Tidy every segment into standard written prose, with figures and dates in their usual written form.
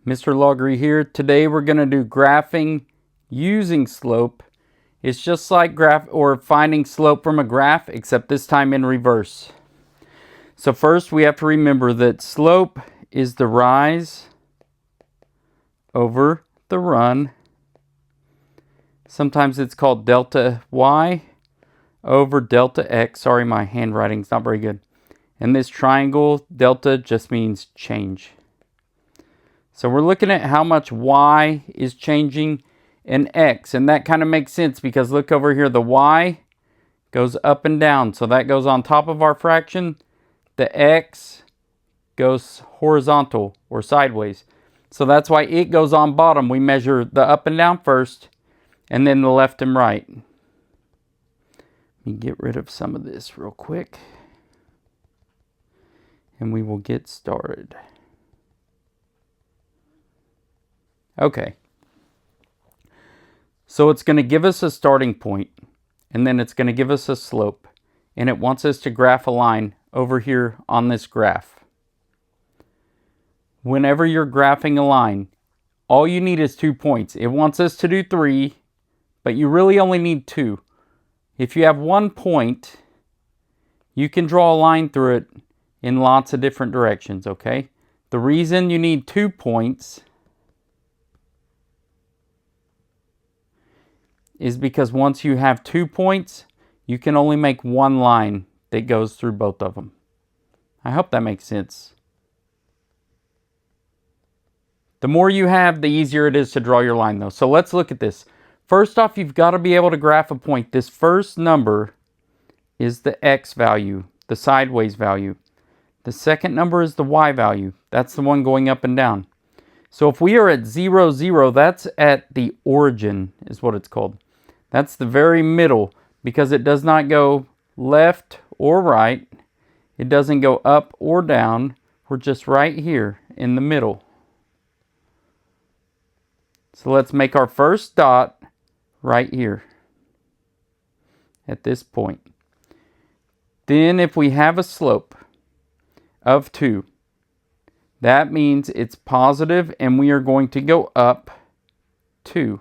Mr. Loggery here. Today we're going to do graphing using slope. It's just like finding slope from a graph, except this time in reverse. So first we have to remember that slope is the rise over the run. Sometimes it's called delta y over delta x. Sorry, my handwriting's not very good. And this triangle, delta, just means change. So we're looking at how much y is changing in x. And that kind of makes sense because look over here, the y goes up and down. So that goes on top of our fraction. The x goes horizontal or sideways. So that's why it goes on bottom. We measure the up and down first and then the left and right. Let me get rid of some of this real quick. And we will get started. Okay. So it's going to give us a starting point, and then it's going to give us a slope, and it wants us to graph a line over here on this graph. Whenever you're graphing a line, all you need is 2 points. It wants us to do 3, but you really only need 2. If you have 1 point, you can draw a line through it in lots of different directions, okay? The reason you need 2 points is because once you have 2 points, you can only make 1 line that goes through both of them. I hope that makes sense. The more you have, the easier it is to draw your line though. So let's look at this. First off, you've got to be able to graph a point. This first number is the x value, the sideways value. The second number is the y value. That's the one going up and down. So if we are at 0, 0, that's at the origin, is what it's called. That's the very middle, because it does not go left or right. It doesn't go up or down. We're just right here in the middle. So let's make our first dot right here at this point. Then if we have a slope of 2, that means it's positive and we are going to go up 2.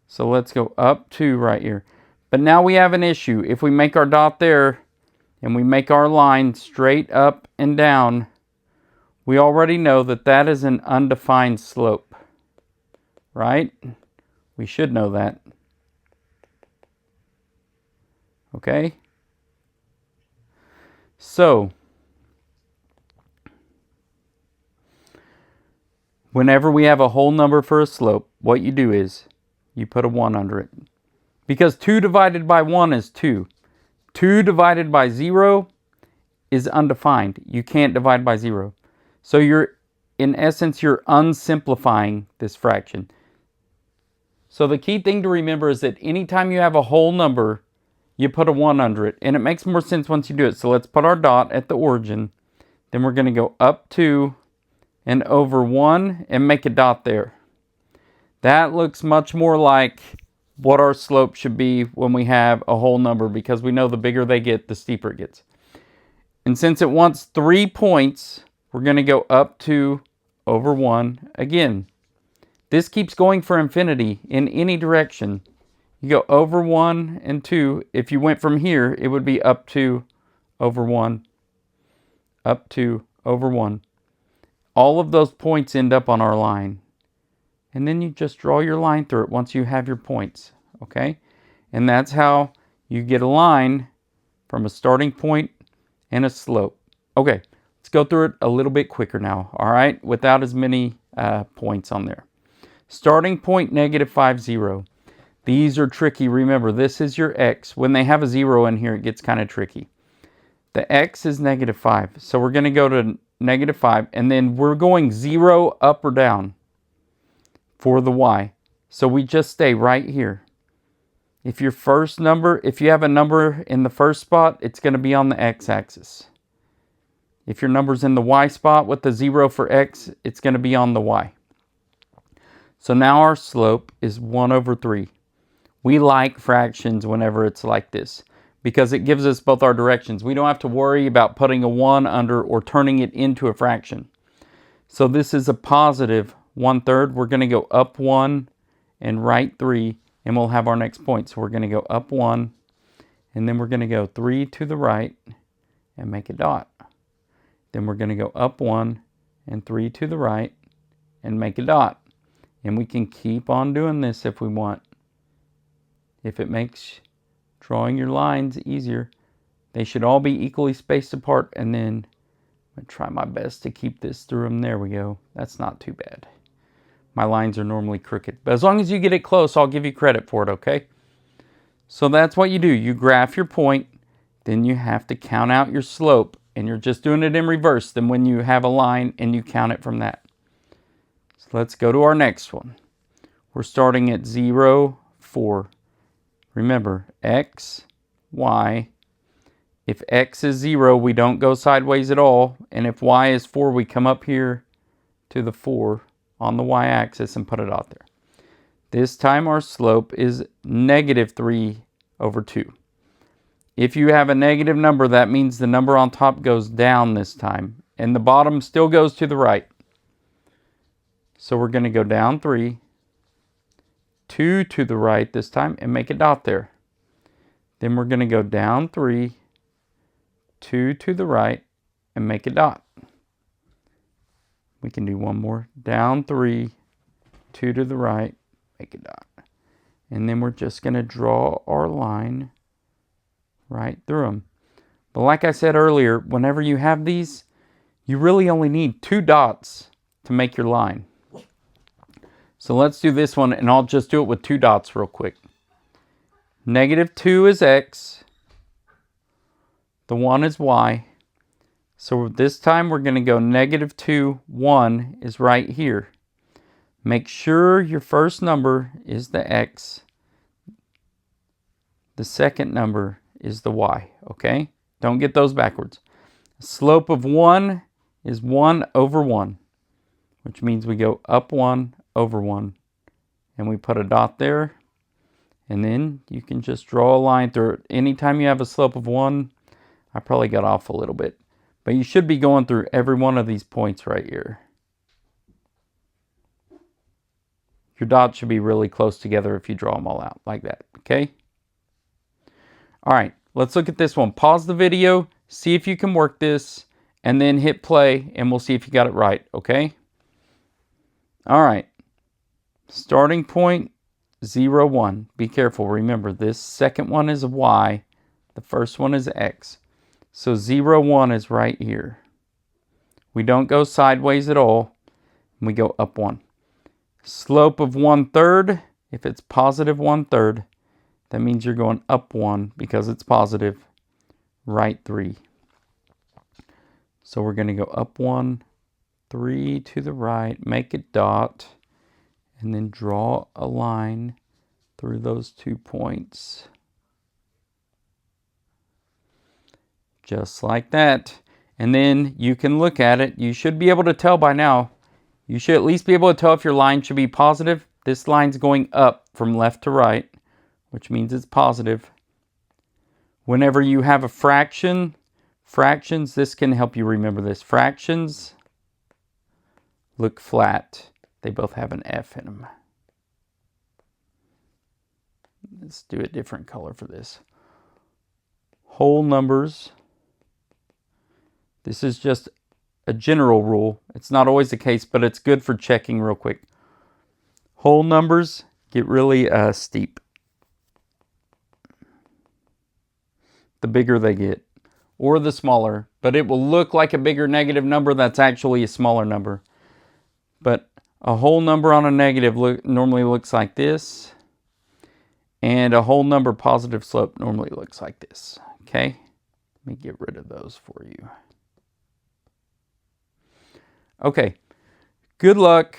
So let's go up 2 right here. But now we have an issue. If we make our dot there and we make our line straight up and down, we already know that that is an undefined slope, right? We should know that. Okay? So, whenever we have a whole number for a slope, what you do is you put a 1 under it. Because 2 divided by 1 is 2. 2 divided by 0 is undefined. You can't divide by 0. So in essence, you're unsimplifying this fraction. So the key thing to remember is that anytime you have a whole number, you put a 1 under it. And it makes more sense once you do it. So let's put our dot at the origin. Then we're going to go up 2 and over 1 and make a dot there. That looks much more like what our slope should be when we have a whole number, because we know the bigger they get, the steeper it gets. And since it wants 3 points, we're going to go up 2 over 1 again. This keeps going for infinity in any direction. You go over 1 and 2. If you went from here, it would be up 2 over 1, up 2 over 1. All of those points end up on our line. And then you just draw your line through it once you have your points, okay? And that's how you get a line from a starting point and a slope. Okay, let's go through it a little bit quicker now, all right? Without as many points on there. Starting point, -5, 0. These are tricky. Remember, this is your x. When they have a 0 in here, it gets kind of tricky. The x is -5. So we're going to go to -5, and then we're going 0 up or down for the y. So we just stay right here. If you have a number in the first spot, it's going to be on the x-axis. If your number's in the y spot with the 0 for x, it's going to be on the y. So now our slope is 1 over 3. We like fractions whenever it's like this, because it gives us both our directions. We don't have to worry about putting a 1 under or turning it into a fraction. So this is a positive 1/3. We're going to go up 1 and right 3, and we'll have our next point. So we're going to go up 1, and then we're going to go 3 to the right and make a dot. Then we're going to go up 1 and 3 to the right and make a dot. And we can keep on doing this if we want. If it makes drawing your lines easier. They should all be equally spaced apart, and then I'm going to try my best to keep this through them. There we go. That's not too bad. My lines are normally crooked. But as long as you get it close, I'll give you credit for it, okay? So that's what you do. You graph your point, then you have to count out your slope, and you're just doing it in reverse than when you have a line and you count it from that. So let's go to our next one. We're starting at 0, 4. Remember, x, y. If x is 0, we don't go sideways at all. And if y is 4, we come up here to the 4 on the y-axis and put it out there. This time our slope is -3/2. If you have a negative number, that means the number on top goes down this time. And the bottom still goes to the right. So we're going to go down 3, 2 to the right this time, and make a dot there. Then we're going to go down 3, 2 to the right, and make a dot. We can do one more. Down 3, 2 to the right, make a dot. And then we're just going to draw our line right through them. But like I said earlier, whenever you have these, you really only need 2 dots to make your line. So let's do this one, and I'll just do it with 2 dots real quick. -2 is x. The 1 is y. So this time we're going to go -2, 1 is right here. Make sure your first number is the x. The second number is the y, okay? Don't get those backwards. The slope of 1 is 1/1, which means we go up 1/1, and we put a dot there, and then you can just draw a line through it. Anytime you have a slope of 1, I probably got off a little bit, but you should be going through every one of these points right here. Your dots should be really close together if you draw them all out like that, okay? All right, let's look at this one. Pause the video, see if you can work this, and then hit play, and we'll see if you got it right, okay? All right, starting point, 0, 1. Be careful, remember this second one is a y, the first one is x. So 0, 1 is right here. We don't go sideways at all, we go up 1. Slope of 1/3, if it's positive 1/3, that means you're going up 1 because it's positive, right 3. So we're going to go up 1, 3 to the right, make a dot, and then draw a line through those 2 points. Just like that. And then you can look at it. You should be able to tell by now. You should at least be able to tell if your line should be positive. This line's going up from left to right, which means it's positive. Whenever you have a fraction, fractions, this can help you remember this. Fractions look flat. They both have an F in them. Let's do a different color for this. Whole numbers. This is just a general rule. It's not always the case, but it's good for checking real quick. Whole numbers get really steep the bigger they get, or the smaller, but it will look like a bigger negative number that's actually a smaller number. But a whole number on a negative normally looks like this, and a whole number positive slope normally looks like this, okay? Let me get rid of those for you. Okay, good luck.